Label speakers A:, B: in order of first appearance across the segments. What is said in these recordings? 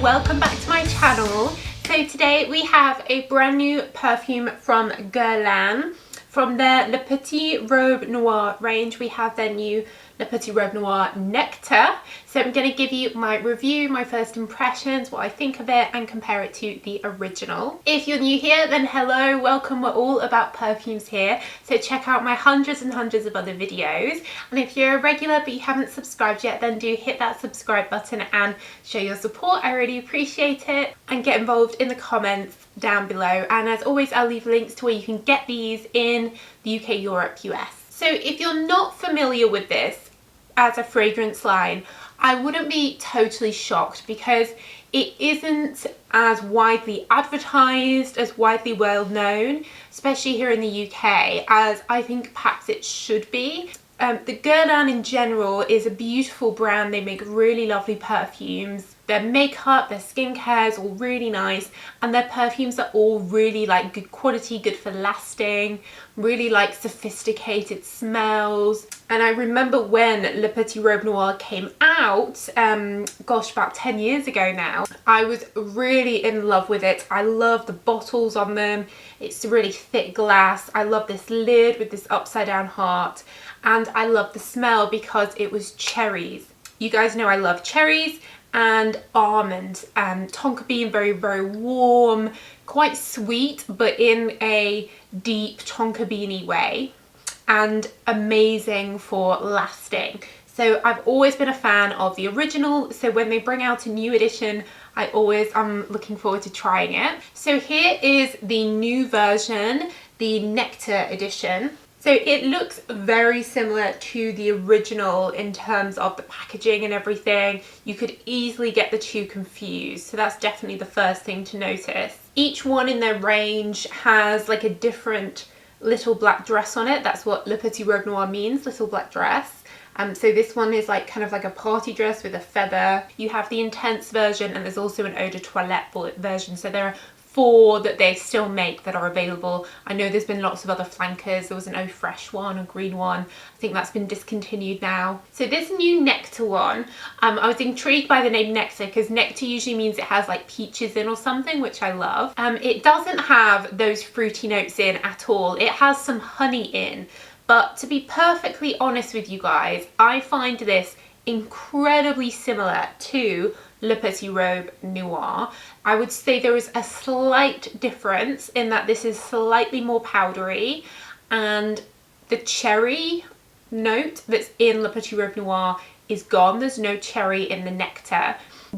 A: welcome back to my channel. So today we have a brand new perfume from Guerlain. From their Le Petite Robe Noire range, we have their new Le Petite Robe Noire Nectar. So I'm going to give you my review, my first impressions, what I think of it, and compare it to the original. If you're new here, then hello, welcome. We're all about perfumes here. So check out my hundreds and hundreds of other videos. And if you're a regular but you haven't subscribed yet, then do hit that subscribe button and show your support. I really appreciate it. And get involved in the comments down below. And as always, I'll leave links to where you can get these in the UK, Europe, US. So if you're not familiar with this as a fragrance line, I wouldn't be totally shocked because it isn't as widely advertised, as widely well known, especially here in the UK, as I think perhaps it should be. The Guerlain in general is a beautiful brand. They make really lovely perfumes. Their makeup, their skincare is all really nice, and their perfumes are all really like good quality, good for lasting, really like sophisticated smells. And I remember when Le Petite Robe Noire came out, gosh, about 10 years ago now, I was really in love with it. I love the bottles on them. It's really thick glass. I love this lid with this upside down heart, and I love the smell because it was cherries. You guys know I love cherries and almond, tonka bean, very, very warm, quite sweet, but in a deep tonka beany way, and amazing for lasting. So I've always been a fan of the original, so when they bring out a new edition, I'm looking forward to trying it. So here is the new version, the Nectar edition. So it looks very similar to the original in terms of the packaging and everything. You could easily get the two confused. So that's definitely the first thing to notice. Each one in their range has like a different little black dress on it. That's what Le Petite Robe Noire means, little black dress. So this one is like kind of like a party dress with a feather. You have the intense version, and there's also an eau de toilette version. So there are 4 that they still make that are available. I know there's been lots of other flankers. There was an eau fresh one, a green one. I think that's been discontinued now. So this new Nectar one, I was intrigued by the name Nectar because Nectar usually means it has like peaches in or something, which I love. It doesn't have those fruity notes in at all. It has some honey in, but to be perfectly honest with you guys, I find this incredibly similar to Le Petite Robe Noire. I would say there is a slight difference in that this is slightly more powdery, and the cherry note that's in Le Petite Robe Noire is gone. There's no cherry in the Nectar,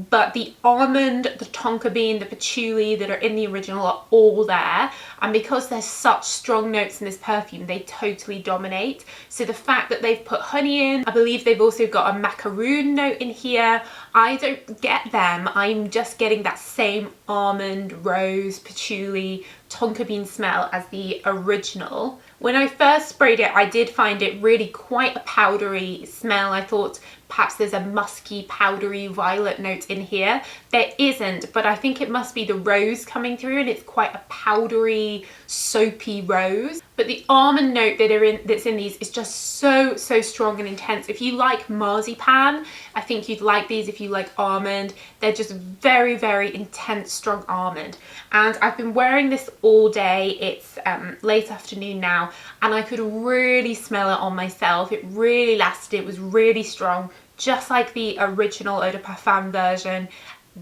A: but the almond, the tonka bean, the patchouli that are in the original are all there, and because there's such strong notes in this perfume, they totally dominate. So the fact that they've put honey in, I believe they've also got a macaroon note in here. I don't get them. I'm just getting that same almond, rose, patchouli, tonka bean smell as the original. When I first sprayed it, I did find it really quite a powdery smell. I thought perhaps there's a musky, powdery violet note in here. There isn't, but I think it must be the rose coming through, and it's quite a powdery, soapy rose. But the almond note that's in these is just so strong and intense. If you like marzipan, I think you'd like these. If you like almond, they're just very, very intense, strong almond. And I've been wearing this all day. It's late afternoon now, and I could really smell it on myself. It really lasted. It was really strong, just like the original Eau de Parfum version.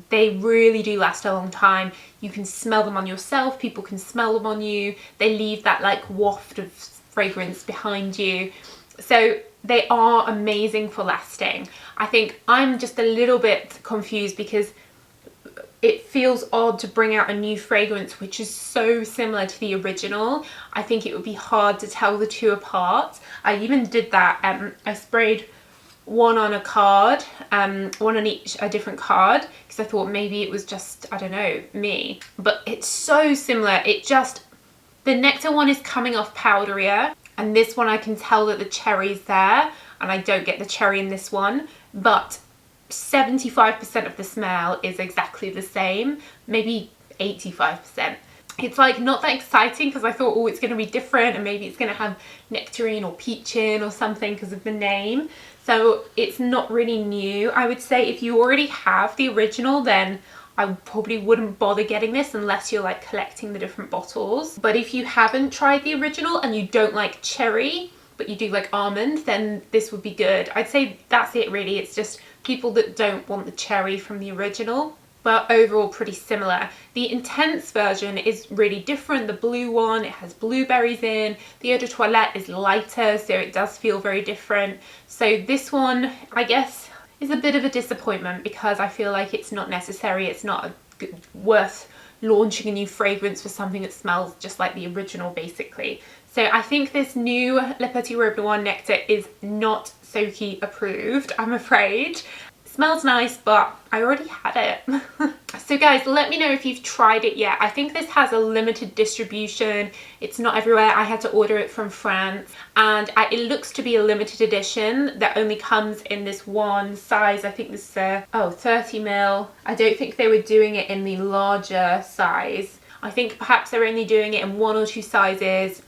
A: They really do last a long time. You can smell them on yourself. People can smell them on you. They leave that like waft of fragrance behind you. So they are amazing for lasting. I think I'm just a little bit confused because it feels odd to bring out a new fragrance which is so similar to the original. I think it would be hard to tell the two apart. I even did that. I sprayed one on a card, one on a different card, because I thought maybe it was just, I don't know, me. But it's so similar. The Nectar one is coming off powderier, and this one I can tell that the cherry's there, and I don't get the cherry in this one, but 75% of the smell is exactly the same, maybe 85%. It's like not that exciting because I thought, oh, it's going to be different and maybe it's going to have nectarine or peach in or something because of the name. So it's not really new. I would say if you already have the original, then I probably wouldn't bother getting this unless you're like collecting the different bottles. But if you haven't tried the original and you don't like cherry, but you do like almond, then this would be good. I'd say that's it really. It's just people that don't want the cherry from the original, but overall pretty similar. The intense version is really different. The blue one, it has blueberries in. The eau de toilette is lighter, so it does feel very different. So this one, I guess, is a bit of a disappointment because I feel like it's not necessary. It's not worth launching a new fragrance for something that smells just like the original, basically. So I think this new Le Petit Robe Noire Nectar is not Soki approved, I'm afraid. Smells nice, but I already had it. So guys, let me know if you've tried it yet. I think this has a limited distribution. It's not everywhere. I had to order it from France, and it looks to be a limited edition that only comes in this one size. I think this 30 ml. I don't think they were doing it in the larger size. I think perhaps they're only doing it in 1 or 2 sizes,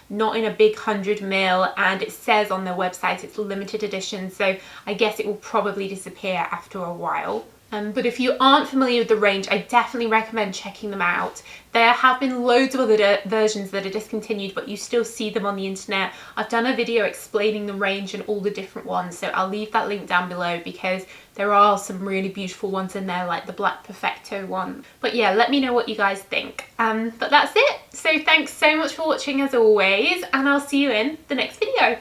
A: not in a big 100 ml, and it says on their website it's limited edition, so I guess it will probably disappear after a while. But if you aren't familiar with the range, I definitely recommend checking them out. There have been loads of other versions that are discontinued, but you still see them on the internet. I've done a video explaining the range and all the different ones, so I'll leave that link down below because there are some really beautiful ones in there, like the Black Perfecto one. But yeah, let me know what you guys think. But that's it. So thanks so much for watching as always, and I'll see you in the next video.